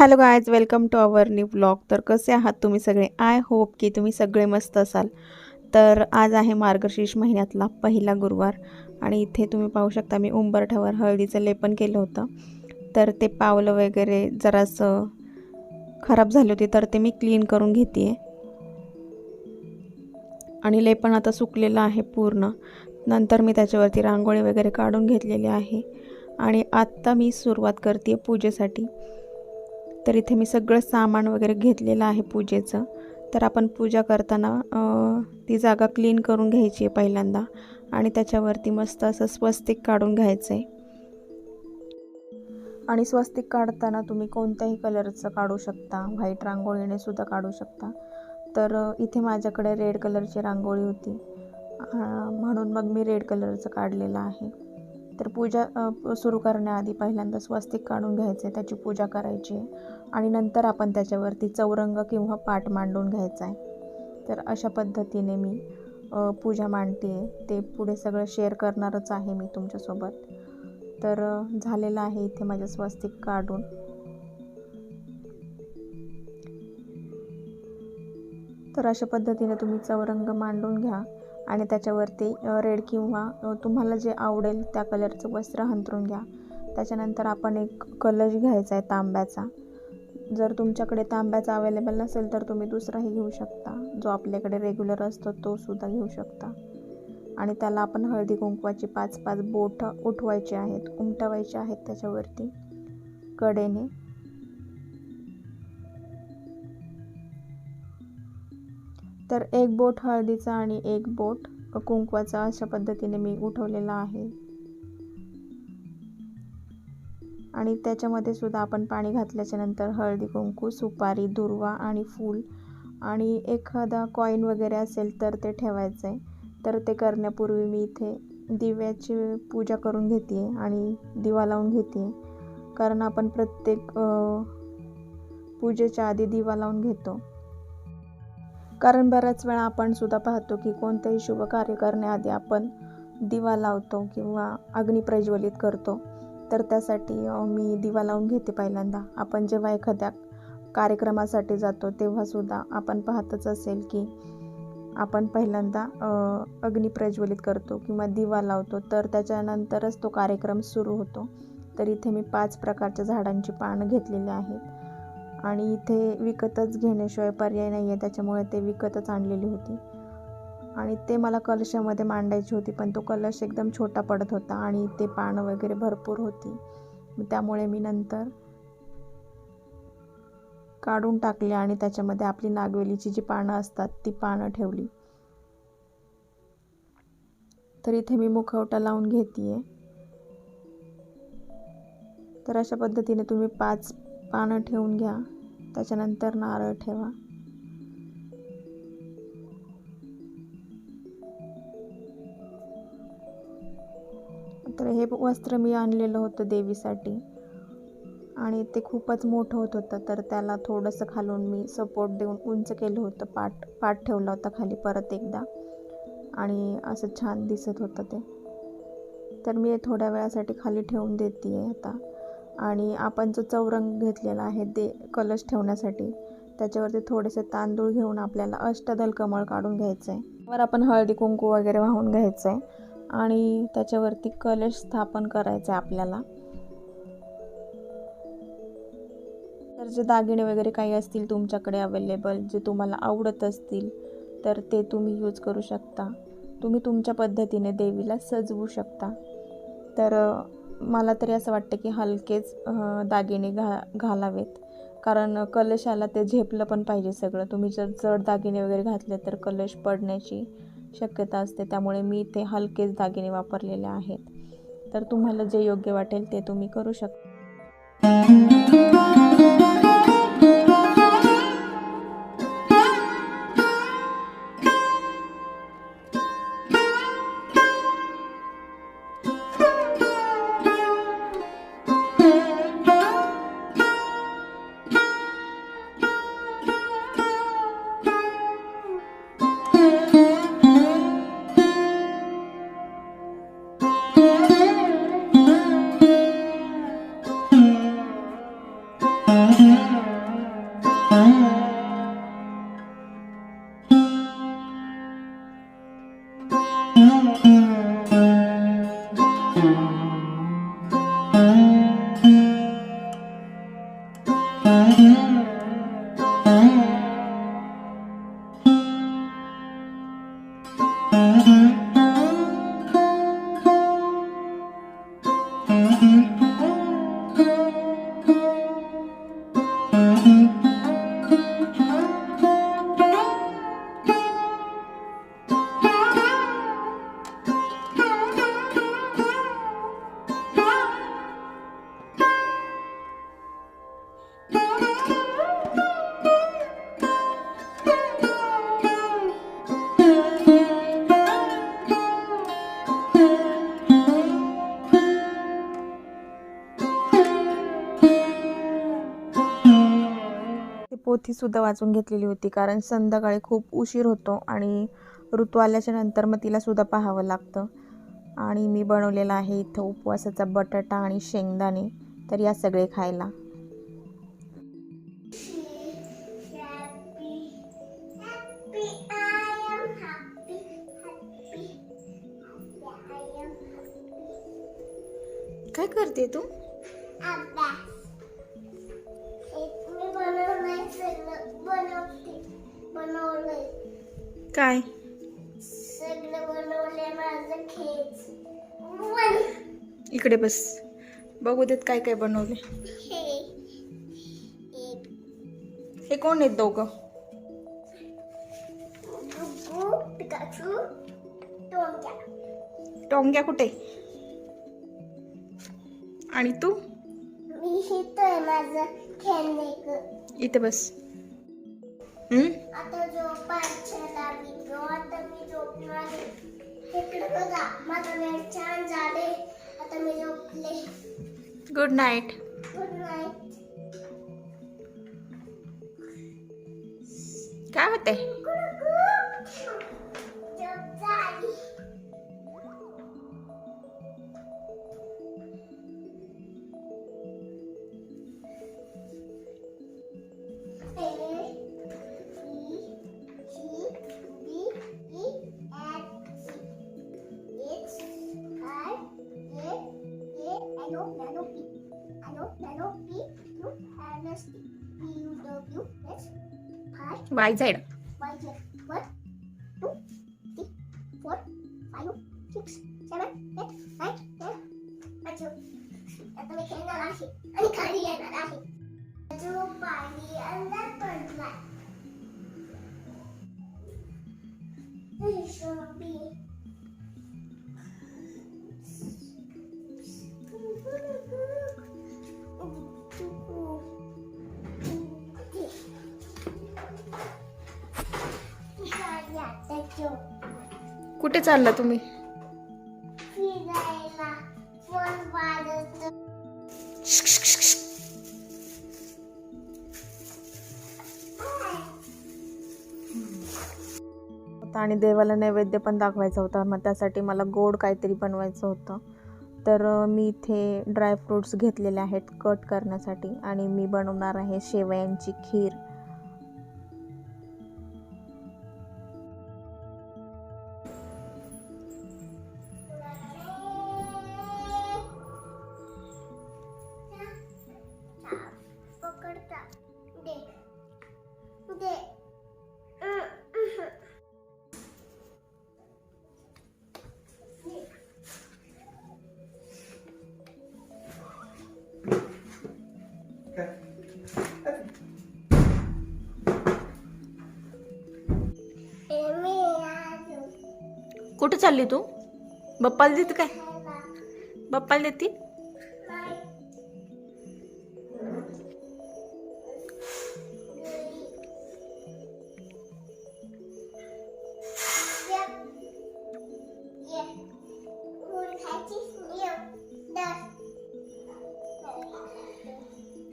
Hello guys, welcome to our new blog. तर कसे आहात तुम्ही सगळे? आय होप की तुम्ही सगळे मस्त असाल. तर आज आहे मार्गशीर्ष महिन्यातला पहिला गुरुवार आणि इथे तुम्ही पाहू शकता मी उंबरठ्यावर हळदीचं लेपन केलं होतं. तर ते पावलं वगैरे जरासं खराब झाली होती, तर ते मी क्लीन करून घेते आहे. आणि लेपन आता सुकलेलं आहे पूर्ण. नंतर मी त्याच्यावरती रांगोळी वगैरे काढून घेतलेली आहे आणि आत्ता मी सुरुवात करते पूजेसाठी. तर इथे मी सगळं सामान वगैरे घेतलेलं आहे पूजेचं. तर आपण पूजा करताना ती जागा क्लीन करून घ्यायची आहे पहिल्यांदा आणि त्याच्यावरती मस्त असं स्वस्तिक काढून घ्यायचं आहे. आणि स्वस्तिक काढताना तुम्ही कोणत्याही कलरचं काढू शकता, व्हाईट रांगोळीने सुद्धा काढू शकता. तर इथे माझ्याकडे रेड कलरची रांगोळी होती म्हणून मग मी रेड कलरचं काढलेलं आहे. तर पूजा सुरू करण्याआधी पहिल्यांदा स्वस्तिक काढून घ्यायचे, त्याची पूजा करायची आणि नंतर आपण त्याच्यावरती चौरंग किंवा पाट मांडून घ्यायचा आहे. तर अशा पद्धतीने मी पूजा मांडते आहे. ते पुढे सगळं शेअर करणारच आहे मी तुमच्यासोबत. तर झालेलं आहे इथे माझं स्वस्तिक काढून. तर अशा पद्धतीने तुम्ही चौरंग मांडून घ्या आणि त्याच्यावरती रेड किंवा तुम्हाला जे आवडेल त्या कलरचं वस्त्र अंथरून घ्या. त्याच्यानंतर आपण एक कलश घ्यायचा आहे तांब्याचा. जर तुमच्याकडे तांब्याचा अवेलेबल नसेल तर तुम्ही दुसराही घेऊ शकता, जो आपल्याकडे रेग्युलर असतो तो सुद्धा घेऊ शकता. आणि त्याला आपण हळदी कुंकवाची 5-5 बोटं उठवायची आहेत, उमटवायची आहेत त्याच्यावरती कडेने. तर एक बोट हळदीचा आणि एक बोट कुंकवाचा अशा पद्धतीने मी उठवलेला आहे. आणि त्याच्यामध्ये सुद्धा आपण पाणी घातल्याच्या नंतर हळदी कुंकू, सुपारी, दुर्वा आणि फूल आणि एखादा कॉईन वगैरे असेल तर ते ठेवायचं आहे. तर ते करण्यापूर्वी मी इथे दिव्याची पूजा करून घेते आहे आणि दिवा लावून घेते आहे. कारण आपण प्रत्येक पूजेच्या आधी दिवा लावून घेतो. कारण बऱ्याच वेळा आपण सुद्धा पाहतो की कोणतेही शुभ कार्य करण्याआधी आपण दिवा लावतो किंवा अग्नी प्रज्वलित करतो. तर त्यासाठी मी दिवा लावून घेते पहिल्यांदा. आपण जेव्हा एखाद्या कार्यक्रमासाठी जातो तेव्हासुद्धा आपण पाहतच असेल की आपण पहिल्यांदा अग्नी प्रज्वलित करतो किंवा दिवा लावतो, तर त्याच्यानंतरच तो कार्यक्रम सुरू होतो. तर इथे मी 5 प्रकारच्या झाडांची पानं घेतलेली आहेत आणि इथे विकतच घेण्याशिवाय पर्याय नाही आहे, त्याच्यामुळे ते विकतच आणलेली होती. आणि ते मला कलशामध्ये मांडायची होती, पण तो कलश एकदम छोटा पडत होता आणि ते पानं वगैरे भरपूर होती. त्यामुळे मी नंतर काढून टाकली आणि त्याच्यामध्ये आपली नागवेलीची जी पानं असतात ती पानं ठेवली. तर इथे मी मुखवटा लावून घेते आहे. तर अशा पद्धतीने तुम्ही 5 पानं ठेवून घ्या. त्याच्यानंतर नारळ ठेवा. तर हे वस्त्र मी आणलेलं होतं देवीसाठी आणि ते खूपच मोठं होत होतं, तर त्याला थोडंसं खालून मी सपोर्ट देऊन उंच केलं होतं. पाट ठेवला होता खाली परत एकदा आणि असं छान दिसत होतं ते. तर मी थोड्या वेळासाठी खाली ठेवून देते आहे आता. आणि आपण जो चौरंग घेतलेला आहे ते कलश ठेवण्यासाठी, त्याच्यावरती थोडेसे तांदूळ घेऊन आपल्याला अष्टदल कमळ काढून घ्यायचं आहे. वर आपण हळदी कुंकू वगैरे वाहून घ्यायचं आहे आणि त्याच्यावरती कलश स्थापन करायचं आहे आपल्याला. तर जे दागिने वगैरे काही असतील तुमच्याकडे अवेलेबल, जे तुम्हाला आवडत असतील तर ते तुम्ही यूज करू शकता. तुम्ही तुमच्या पद्धतीने देवीला सजवू शकता. तर मला तरी असं वाटतं की हलकेच दागिने घालावेत, कारण कलशाला ते झेपलं पण पाहिजे सगळं. तुम्ही जर जड दागिने वगैरे घातले तर कलश पडण्याची शक्यता असते, त्यामुळे मी ते हलकेच दागिने वापरलेले आहेत. तर तुम्हाला जे योग्य वाटेल ते तुम्ही करू शकता. पोथी सुद्धा वाचून घेतलेली होती, कारण संध्याकाळी खूप उशीर होतो आणि ऋतू आल्याच्या नंतर मग तिला सुद्धा पाहावं लागतं. आणि मी बनवलेला आहे इथं उपवासाचा बटाटा आणि शेंगदाणे, तर या सगळे खायला. काय करते तू? काय इकडे बस, बघू देत काय काय बनवले. हे कोण आहेत दोघं? टोंग्या कुठे? आणि तू? इथे बस. आता झोपायला आता मी झोपणार. इकडे बघा, माझा वेळ छान झाले. आता मी झोपले. Good night. Good night. काय होते? झोप झाली. Y Z. 1, 2, 3, 4, 5, 6, 7, 8, 9, 10. अच्छा, आता मी खेळणार आहे आणि खाली येणार आहे. जो पाणी अंदर पडलाय. शोभी कुठे चालला तुम्ही? फिरायला. फोन वाजत. आणि देवाला नैवेद्य पण दाखवायचा होता, मग त्यासाठी मला गोड काहीतरी बनवायचं होतं. तर मी इथे ड्रायफ्रूट्स घेतलेले आहेत कट करण्यासाठी आणि मी बनवणार आहे शेवयांची खीर. पकडता दे दे. कुठे चालली तू? बप्पाला देते काय? बप्पाला देते?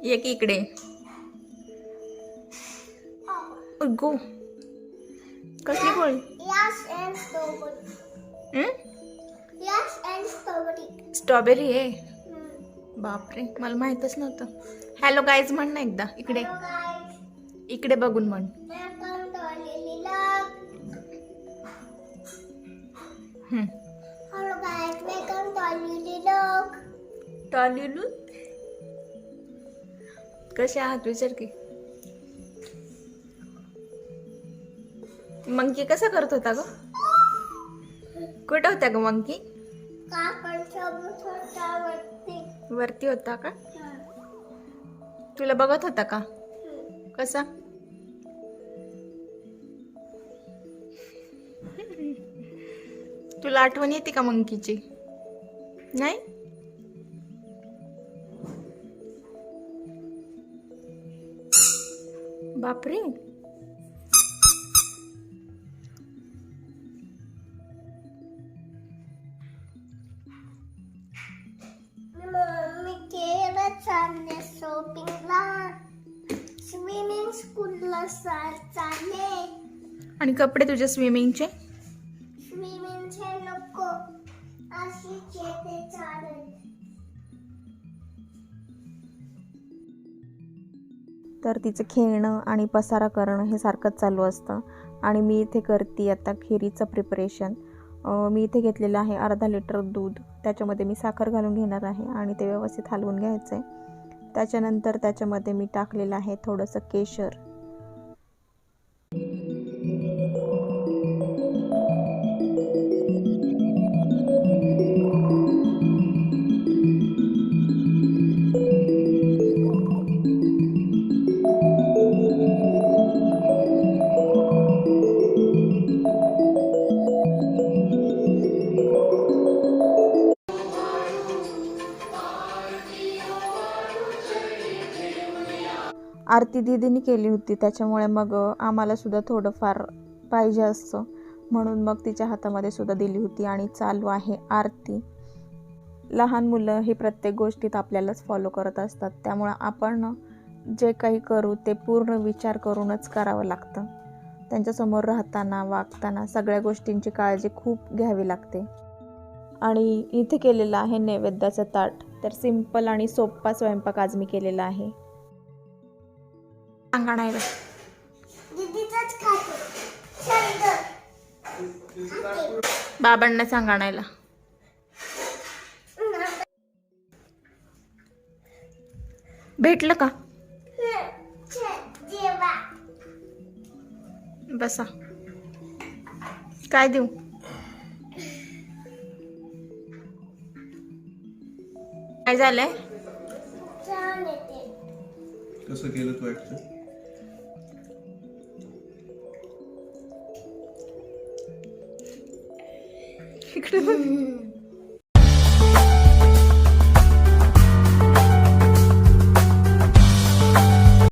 एक इकडे गो. कसली गोळी? स्ट्रॉबेरी आहे. बापरे, मला माहितच नव्हतं. हॅलो गाईज म्हण ना एकदा. इकडे इकडे बघून म्हण. Hello guys, welcome to our little dog. टॉलीलू कसे आहात विचार की. मंकी कसा करत होता ग. कुठं होता ग मंकी. काकांच्या बुटावरती. वरती होता का. तुला बघत होता का कसा. तुला आठवण येते का मंकीची. नाही. बापरे. मम्मी केलं चालले शॉपिंगला. स्विमिंग स्कूलला चालले. आणि कपडे तुझे स्विमिंगचे. स्विमिंगचे नको. अशीच येते चालेल. तर तिचं खेळणं आणि पसारा करणं हे सारखंच चालू असतं. आणि मी इथे करते आता खिरीचं प्रिपरेशन. मी इथे घेतलेलं आहे अर्धा लिटर दूध. त्याच्यामध्ये मी साखर घालून घेणार आहे आणि ते व्यवस्थित हलवून घ्यायचं आहे. त्याच्यानंतर त्याच्यामध्ये मी टाकलेलं आहे थोडंसं केशर. आरती दीदीने केली होती त्याच्यामुळे मग आम्हाला सुद्धा थोडंफार पाहिजे असतं म्हणून मग तिच्या हातामध्ये सुद्धा दिली होती. आणि चालू आहे आरती. लहान मुलं ही प्रत्येक गोष्टीत आपल्यालाच फॉलो करत असतात. त्यामुळं आपण जे काही करू ते पूर्ण विचार करूनच करावं लागतं. त्यांच्यासमोर राहताना वागताना सगळ्या गोष्टींची काळजी खूप घ्यावी लागते. आणि इथे केलेलं आहे नैवेद्याचं ताट. तर सिंपल आणि सोपा स्वयंपाक आज मी केलेला आहे. सांगायला दीदीचाच खाते. चल बाबांना सांग आणायला. भेटलं का. जेवा. बसा. काय देऊ. काय झालंय. छान येते. कसं केलं तू ऍक्च्युअली. इकडे बघ.